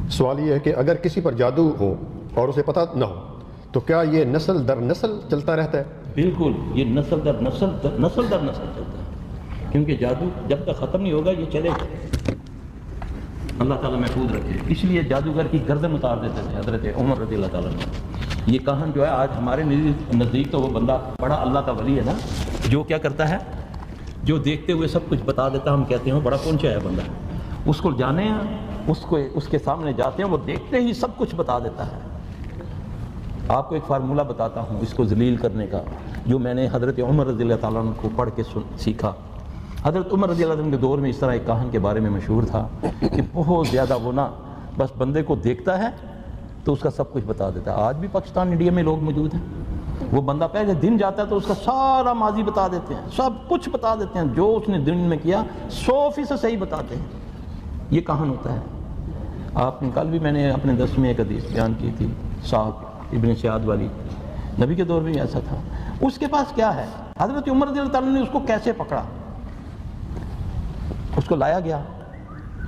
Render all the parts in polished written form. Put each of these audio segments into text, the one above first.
سوال یہ ہے کہ اگر کسی پر جادو ہو اور اسے پتہ نہ ہو تو کیا یہ نسل در نسل چلتا رہتا ہے؟ بالکل، یہ نسل در نسل چلتا ہے، کیونکہ جادو جب تک ختم نہیں ہوگا یہ چلے گا۔ اللہ تعالیٰ محفوظ رکھے۔ اس لیے جادوگر کی گردن اتار دیتے تھے حضرت عمر رضی اللہ تعالیٰ نے۔ یہ کہاں جو ہے آج ہمارے نزدیک تو وہ بندہ بڑا اللہ کا ولی ہے نا، جو کیا کرتا ہے، جو دیکھتے ہوئے سب کچھ بتا دیتا، ہم کہتے ہیں بڑا پہنچا ہے بندہ، اس کو جانے ہیں، اس کے سامنے جاتے ہیں، وہ دیکھتے ہی سب کچھ بتا دیتا ہے۔ آپ کو ایک فارمولہ بتاتا ہوں اس کو ذلیل کرنے کا، جو میں نے حضرت عمر رضی اللہ تعالیٰ عنہ کو پڑھ کے سیکھا۔ حضرت عمر رضی اللہ عنہ کے دور میں اس طرح ایک کاہن کے بارے میں مشہور تھا کہ بہت زیادہ وہ نا بس بندے کو دیکھتا ہے تو اس کا سب کچھ بتا دیتا ہے۔ آج بھی پاکستان انڈیا میں لوگ موجود ہیں، وہ بندہ پہلے دن جاتا ہے تو اس کا سارا ماضی بتا دیتے ہیں، سب کچھ بتا دیتے ہیں، جو اس نے دن میں کیا 100% صحیح بتاتے ہیں۔ یہ کاہن ہوتا ہے۔ آپ نے کل بھی میں نے اپنے درس میں ایک حدیث بیان کی تھی، صاحب ابن سیاد والی، نبی کے دور میں بھی ایسا تھا۔ اس کے پاس کیا ہے، حضرت عمر رضی اللہ تعالیٰ نے اس کو کیسے پکڑا، اس کو لایا گیا،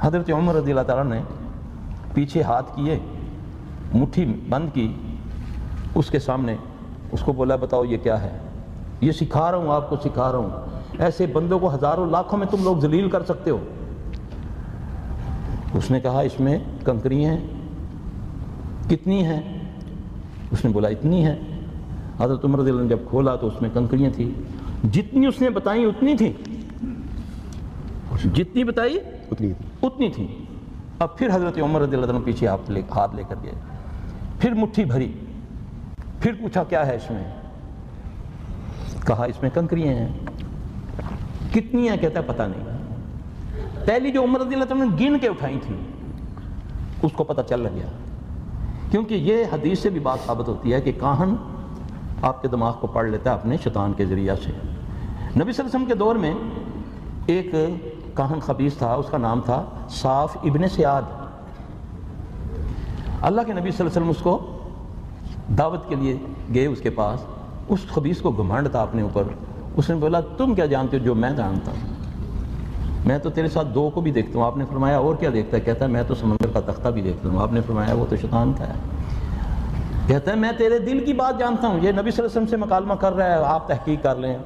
حضرت عمر رضی اللہ تعالیٰ نے پیچھے ہاتھ کیے، مٹھی بند کی، اس کے سامنے اس کو بولا بتاؤ یہ کیا ہے، یہ سکھا رہا ہوں آپ کو، سکھا رہا ہوں، ایسے بندوں کو ہزاروں لاکھوں میں تم لوگ ذلیل کر سکتے ہو۔ اس نے کہا اس میں کنکری ہیں، کتنی ہیں؟ اس نے بولا اتنی ہے۔ حضرت عمر رضی اللہ عنہ جب کھولا تو اس میں کنکریاں تھیں، جتنی اس نے بتائیں اتنی تھیں، جتنی بتائی اتنی تھیں۔ اب پھر حضرت عمر رضی اللہ عنہ پیچھے ہاتھ لے کر گئے، پھر مٹھی بھری، پھر پوچھا کیا ہے اس میں، کہا اس میں کنکریاں ہیں۔ کتنی ہیں؟ کہتا ہے پتہ نہیں۔ پہلی جو عمر رضی اللہ عنہ نے گن کے اٹھائی تھی اس کو پتہ چل گیا، کیونکہ یہ حدیث سے بھی بات ثابت ہوتی ہے کہ کاہن آپ کے دماغ کو پڑھ لیتا ہے اپنے شیطان کے ذریعہ سے۔ نبی صلی اللہ علیہ وسلم کے دور میں ایک کاہن خبیث تھا، اس کا نام تھا صاف ابن سیاد۔ اللہ کے نبی صلی اللہ علیہ وسلم اس کو دعوت کے لیے گئے اس کے پاس، اس خبیث کو گھمنڈ تھا اپنے اوپر۔ اس نے بولا تم کیا جانتے ہو جو میں جانتا ہوں، میں تو تیرے ساتھ دو کو بھی دیکھتا ہوں۔ آپ نے فرمایا اور کیا دیکھتا ہے؟ کہتا ہے میں تو سمندر کا تختہ بھی دیکھتا ہوں۔ آپ نے فرمایا وہ تو شیطان کا ہے۔ کہتا ہے میں تیرے دل کی بات جانتا ہوں۔ یہ نبی صلی اللہ علیہ وسلم سے مکالمہ کر رہا ہے، آپ تحقیق کر لیں،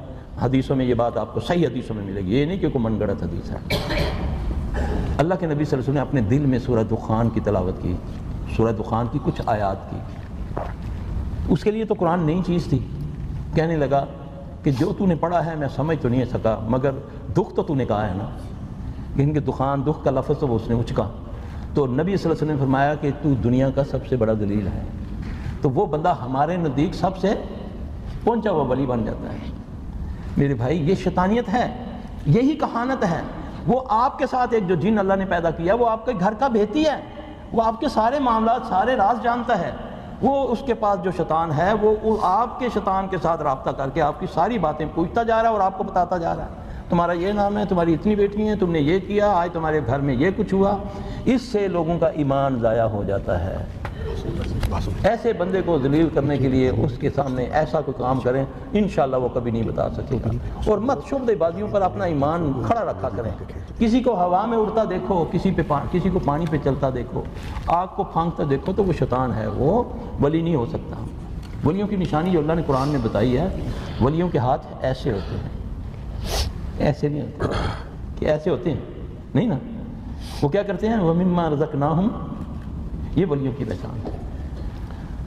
حدیثوں میں یہ بات آپ کو صحیح حدیثوں میں ملے گی، یہ نہیں کہ کوئی من گڑت حدیث ہے۔ اللہ کے نبی صلی اللہ علیہ وسلم نے اپنے دل میں سورہ دخان کی تلاوت کی، سورہ دخان کی کچھ آیات کی۔ اس کے لیے تو قرآن نئی چیز تھی۔ کہنے لگا کہ جو تو نے پڑھا ہے میں سمجھ تو نہیں سکا، مگر دکھ تو نے کہا ہے نا، ان کے دکھ کا لفظ تو اس نے اچکا۔ تو نبی صلی اللہ علیہ وسلم نے فرمایا کہ تو دنیا کا سب سے بڑا ذلیل ہے۔ تو وہ بندہ ہمارے نزدیک سب سے پہنچا ہوا ولی بن جاتا ہے۔ میرے بھائی یہ شیطانیت ہے، یہی کہانت ہے۔ وہ آپ کے ساتھ ایک جو جن اللہ نے پیدا کیا، وہ آپ کے گھر کا بھیتی ہے، وہ آپ کے سارے معاملات، سارے راز جانتا ہے۔ وہ اس کے پاس جو شیطان ہے وہ آپ کے شیطان کے ساتھ رابطہ کر کے آپ کی ساری باتیں پوچھتا جا رہا ہے اور آپ کو بتاتا جا رہا ہے، تمہارا یہ نام ہے، تمہاری اتنی بیٹی ہیں، تم نے یہ کیا، آج تمہارے گھر میں یہ کچھ ہوا۔ اس سے لوگوں کا ایمان ضائع ہو جاتا ہے۔ ایسے بندے کو ذلیل کرنے کے لیے اس کے سامنے ایسا کوئی کام کریں، انشاءاللہ وہ کبھی نہیں بتا سکے گا۔ اور مت شبہ بازیوں پر اپنا ایمان کھڑا رکھا کریں۔ کسی کو ہوا میں اڑتا دیکھو، کسی کو پانی پہ چلتا دیکھو، آگ کو پھانکتا دیکھو تو وہ شیطان ہے، وہ ولی نہیں ہو سکتا۔ ولیوں کی نشانی جو اللہ نے قرآن میں بتائی ہے، ولیوں کے ہاتھ ایسے ہوتے ہیں، ایسے نہیں ہوتے کہ ایسے ہوتے ہیں، نہیں نا، وہ کیا کرتے ہیں، وَمِمَّا رَزَقْنَاهُمْ، یہ ولیوں کی پہچان ہے۔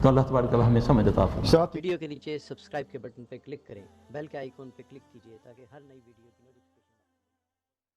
تو اللہ تبارک و تعالی ہمیں سمجھ عطا فرمائے۔ ویڈیو کے نیچے سبسکرائب کے بٹن پہ کلک کریں، بیل کے آئیکن پہ کلک کیجئے تاکہ ہر نئی ویڈیو کی نوٹیفیکیشن